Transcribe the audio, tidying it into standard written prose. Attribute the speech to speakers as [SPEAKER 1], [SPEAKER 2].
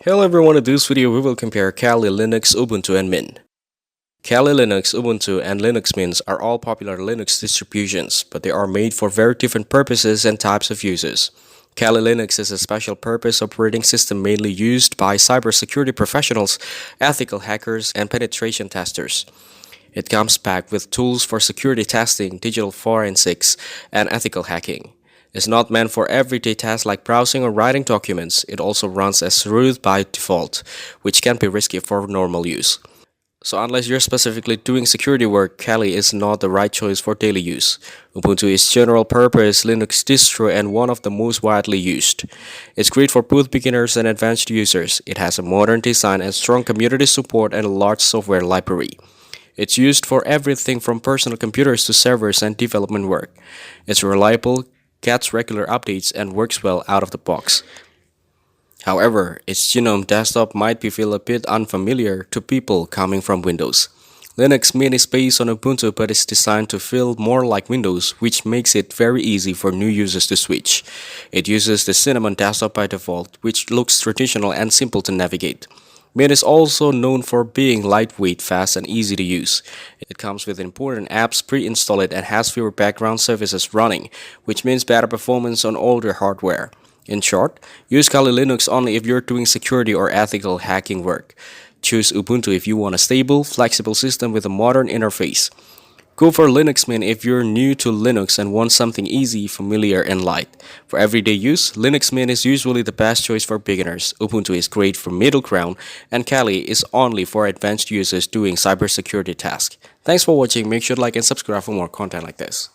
[SPEAKER 1] Hello everyone, in this video we will compare Kali Linux, Ubuntu and Mint. Kali Linux, Ubuntu and Linux Mint are all popular Linux distributions, but they are made for very different purposes and types of users. Kali Linux is a special purpose operating system mainly used by cybersecurity professionals, ethical hackers and penetration testers. It comes packed with tools for security testing, digital forensics, and ethical hacking. It's not meant for everyday tasks like browsing or writing documents. It also runs as root by default, which can be risky for normal use. So unless you're specifically doing security work, Kali is not the right choice for daily use. Ubuntu is general purpose Linux distro and one of the most widely used. It's great for both beginners and advanced users. It has a modern design and strong community support and a large software library. It's used for everything from personal computers to servers and development work. It's reliable, gets regular updates, and works well out of the box. However, its GNOME desktop might feel a bit unfamiliar to people coming from Windows. Linux Mint is based on Ubuntu but is designed to feel more like Windows, which makes it very easy for new users to switch. It uses the Cinnamon desktop by default, which looks traditional and simple to navigate. Mint is also known for being lightweight, fast, and easy to use. It comes with important apps pre-installed and has fewer background services running, which means better performance on older hardware. In short, use Kali Linux only if you're doing security or ethical hacking work. Choose Ubuntu if you want a stable, flexible system with a modern interface. Go for Linux Mint if you're new to Linux and want something easy, familiar, and light. For everyday use, Linux Mint is usually the best choice for beginners. Ubuntu is great for middle ground, and Kali is only for advanced users doing cybersecurity tasks. Thanks for watching. Make sure to like and subscribe for more content like this.